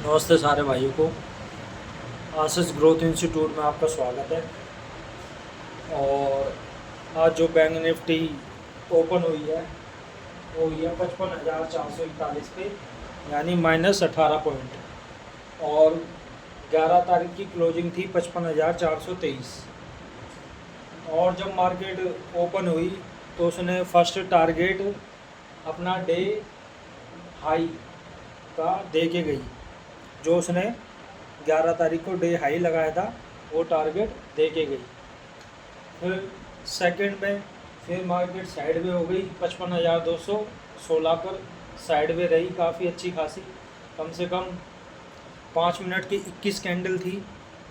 नमस्ते सारे भाइयों को। आशीष ग्रोथ इंस्टीट्यूट में आपका स्वागत है। और आज जो बैंक निफ्टी ओपन हुई है वो हुई है 55,441 पे, यानी -18 पॉइंट। और 11 तारीख की क्लोजिंग थी 55,423। और जब मार्केट ओपन हुई तो उसने फर्स्ट टारगेट अपना डे हाई का दे के गई। जो उसने 11 तारीख को डे हाई लगाया था वो टारगेट दे के गई। फिर सेकंड में फिर मार्केट साइड में हो गई 55,216 पर साइड में रही, काफ़ी अच्छी खासी, कम से कम 5 मिनट की 21 कैंडल थी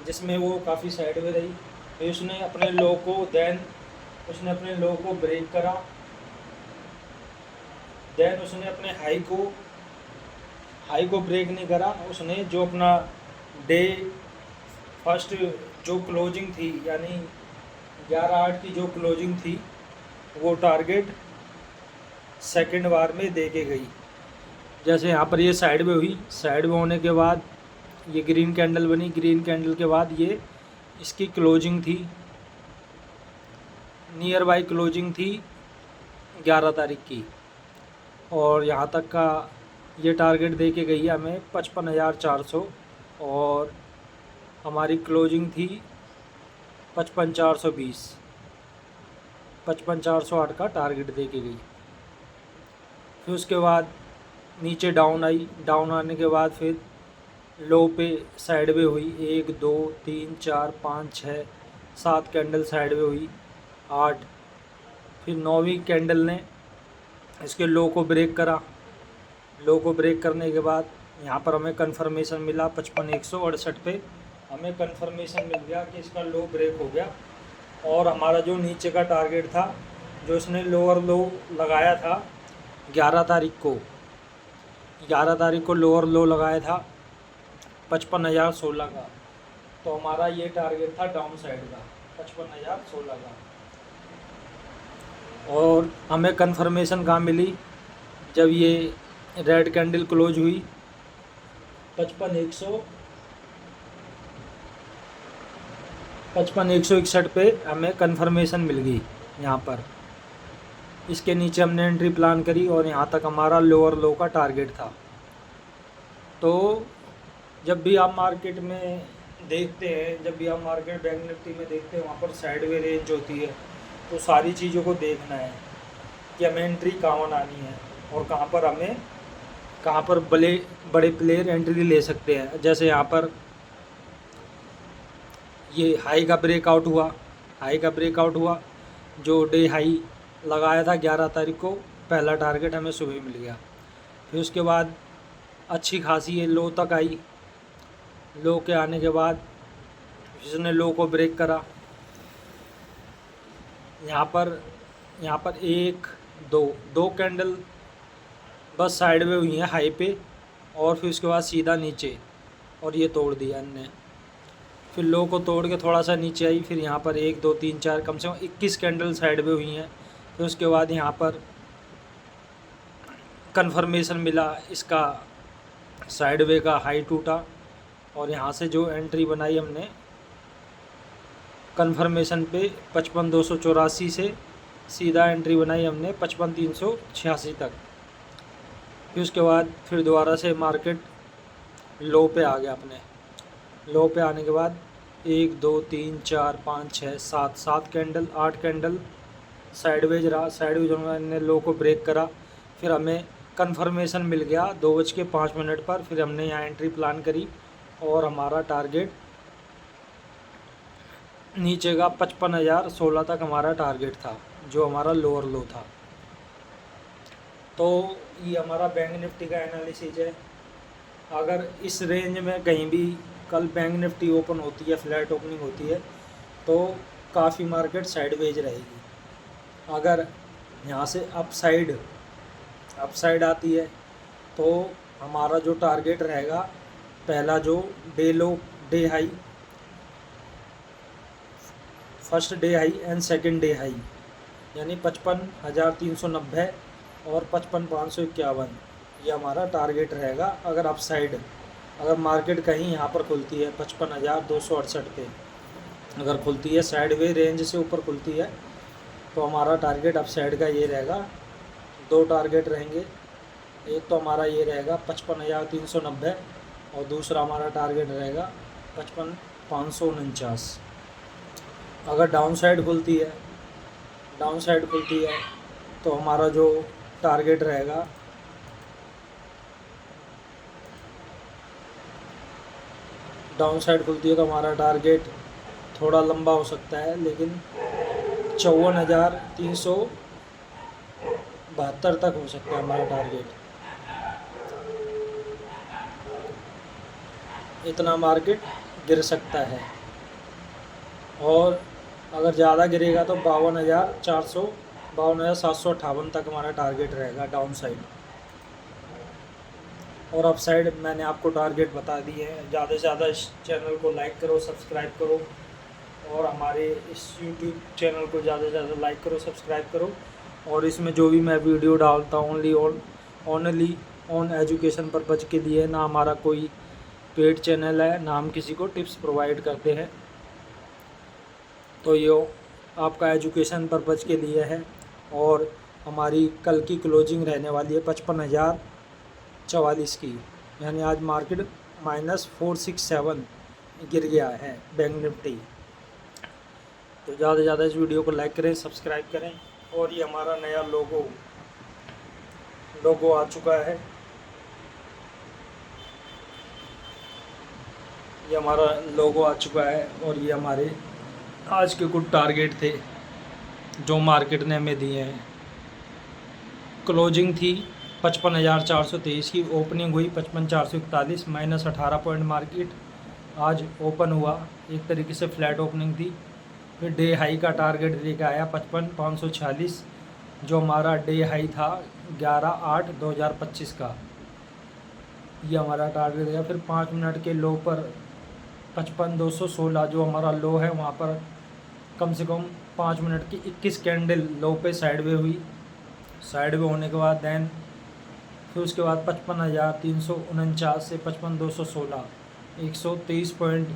जिसमें वो काफ़ी साइड में रही। फिर उसने अपने लो को ब्रेक करा। देन उसने अपने हाई को ब्रेक नहीं करा। उसने जो अपना डे फर्स्ट जो क्लोजिंग थी, यानी 11/8 की जो क्लोजिंग थी, वो टारगेट सेकंड बार में दे के गई। जैसे यहाँ पर ये साइड में हुई, साइड में होने के बाद ये ग्रीन कैंडल बनी, ग्रीन कैंडल के बाद ये इसकी क्लोजिंग थी, नियर बाई क्लोजिंग थी 11 तारीख की। और यहाँ तक का ये टारगेट दे के गई है हमें 55,400, और हमारी क्लोजिंग थी 55,420। 55,408 का टारगेट दे के गई। फिर उसके बाद नीचे डाउन आई, डाउन आने के बाद फिर लो पे साइड में हुई, 1 2 3 4 5 6 7 कैंडल साइड में हुई, 8। फिर 9वीं कैंडल ने इसके लो को ब्रेक करा। लो को ब्रेक करने के बाद यहाँ पर हमें कंफर्मेशन मिला 55,168 पे हमें कंफर्मेशन मिल गया कि इसका लो ब्रेक हो गया। और हमारा जो नीचे का टारगेट था, जो इसने लोअर लो लगाया था 11 तारीख को, 11 तारीख को लोअर लो लगाया था 55,016 का, तो हमारा ये टारगेट था डाउन साइड का 55,016 का। और हमें कंफर्मेशन कहाँ मिली, जब ये रेड कैंडल क्लोज हुई 55,161 पे हमें कंफर्मेशन मिल गई। यहाँ पर इसके नीचे हमने एंट्री प्लान करी और यहाँ तक हमारा लोअर लो का टारगेट था। तो जब भी आप मार्केट में देखते हैं, जब भी आप मार्केट बैंक निफ्टी में देखते हैं, वहाँ पर साइडवे रेंज होती है, तो सारी चीज़ों को देखना है कि हमें एंट्री कहाँ बनानी है और कहाँ पर बड़े प्लेयर एंट्री ले सकते हैं। जैसे यहाँ पर ये हाई का ब्रेकआउट हुआ, जो डे हाई लगाया था 11 तारीख को, पहला टारगेट हमें सुबह मिल गया। फिर उसके बाद अच्छी खासी ये लो तक आई, लो के आने के बाद इसने लो को ब्रेक करा। यहाँ पर 1 2 कैंडल बस साइड में हुई हैं हाई पे, और फिर उसके बाद सीधा नीचे, और ये तोड़ दिया इनने। फिर लो को तोड़ के थोड़ा सा नीचे आई, फिर यहाँ पर 1 2 3 4 कम से कम 21 कैंडल साइड में हुई हैं। फिर उसके बाद यहाँ पर कंफर्मेशन मिला, इसका साइड वे का हाई टूटा, और यहाँ से जो एंट्री बनाई हमने कंफर्मेशन पे 55,284 से सीधा एंट्री बनाई हमने 55,386 तक। फिर उसके बाद फिर दोबारा से मार्केट लो पे आ गया। अपने लो पे आने के बाद 1 2 3 4 5 6 7 कैंडल 8 कैंडल साइडवेज रहा। साइडवेज ने लो को ब्रेक करा। फिर हमें कंफर्मेशन मिल गया 2:05 पर। फिर हमने यहाँ एंट्री प्लान करी और हमारा टारगेट नीचे का 55,016 तक हमारा टारगेट था, जो हमारा लोअर लो था। तो ये हमारा बैंक निफ्टी का एनालिसिस है। अगर इस रेंज में कहीं भी कल बैंक निफ्टी ओपन होती है, फ्लैट ओपनिंग होती है, तो काफ़ी मार्केट साइडवेज रहेगी। अगर यहाँ से अपसाइड आती है तो हमारा जो टारगेट रहेगा, पहला जो day high, first day high and second day high, यानी 55,390 और 55,551, ये हमारा टारगेट रहेगा। अगर अगर मार्केट कहीं यहाँ पर खुलती है 55,268 पे अगर खुलती है, साइडवे रेंज से ऊपर खुलती है, तो हमारा टारगेट अप साइड का ये रहेगा। 2 टारगेट रहेंगे, एक तो हमारा ये रहेगा 55,390 और दूसरा हमारा टारगेट रहेगा 55,549। अगर डाउन साइड खुलती है तो हमारा जो टारगेट रहेगा डाउन साइड खुलती है तो हमारा टारगेट थोड़ा लंबा हो सकता है, लेकिन 54,372 तक हो सकता है हमारा टारगेट। इतना मार्केट गिर सकता है, और अगर ज़्यादा गिरेगा तो 52,758 तक हमारा टारगेट रहेगा डाउन साइड। और अप साइड मैंने आपको टारगेट बता दिए हैं। ज़्यादा से ज़्यादा इस चैनल को लाइक करो, सब्सक्राइब करो, और हमारे इस यूट्यूब चैनल को ज़्यादा से ज़्यादा लाइक करो, सब्सक्राइब करो। और इसमें जो भी मैं वीडियो डालता हूँ ओनली ऑन एजुकेशन पर्पज़ के लिए, ना हमारा कोई पेड चैनल है, ना हम किसी को टिप्स प्रोवाइड करते हैं। तो ये आपका एजुकेशन पर्पज़ के लिए है। और हमारी कल की क्लोजिंग रहने वाली है 55,044 की, यानी आज मार्केट -467 गिर गया है बैंक निफ्टी। तो ज़्यादा से ज़्यादा इस वीडियो को लाइक करें, सब्सक्राइब करें। और ये हमारा नया लोगो आ चुका है। ये हमारा लोगो आ चुका है, और ये हमारे आज के कुछ टारगेट थे जो मार्केट ने हमें दिए हैं। क्लोजिंग थी 55,423 की, ओपनिंग हुई 55,441, -18 पॉइंट मार्केट आज ओपन हुआ। एक तरीके से फ्लैट ओपनिंग थी। फिर डे हाई का टारगेट लेकर आया 55,546, जो हमारा डे हाई था 11/8/2025 का। ये हमारा टारगेट गया। फिर 5 मिनट के लो पर 55,216 जो हमारा लो है, वहाँ पर कम से कम 5 मिनट की 21 कैंडल लो पे साइडवे हुई। साइडवे होने के बाद फिर उसके बाद 55,349 से 55,216 123 पॉइंट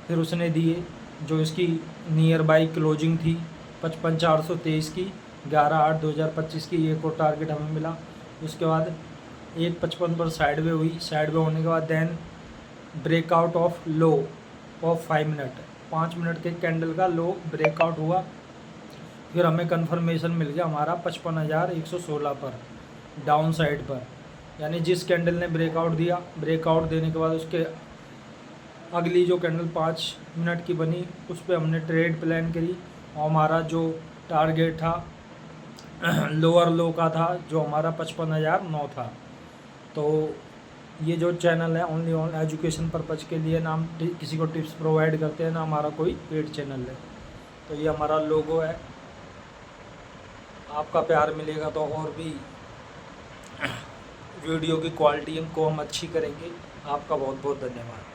फिर उसने दिए, जो इसकी नियर बाई क्लोजिंग थी 55,423 की 11/8/2025 की। एक और टारगेट हमें मिला। उसके बाद 1:55 पर साइडवे हुई। साइडवे होने के बाद breakout of low of 5 minute, 5 minute के कैंडल का लो ब्रेकआउट हुआ। फिर हमें कंफर्मेशन मिल गया हमारा 55,116 पर डाउन साइड पर, यानी जिस कैंडल ने ब्रेकआउट दिया, ब्रेकआउट देने के बाद उसके अगली जो कैंडल 5 मिनट की बनी, उस पर हमने ट्रेड प्लान करी। और हमारा जो टारगेट था लोअर लो का था, जो हमारा 55,009 था। तो ये जो चैनल है ओनली ऑन एजुकेशन पर्पज़ के लिए, ना हम किसी को टिप्स प्रोवाइड करते हैं, ना हमारा कोई पेड चैनल है। तो ये हमारा लोगो है। आपका प्यार मिलेगा तो और भी वीडियो की क्वालिटी को हम अच्छी करेंगे। आपका बहुत बहुत धन्यवाद।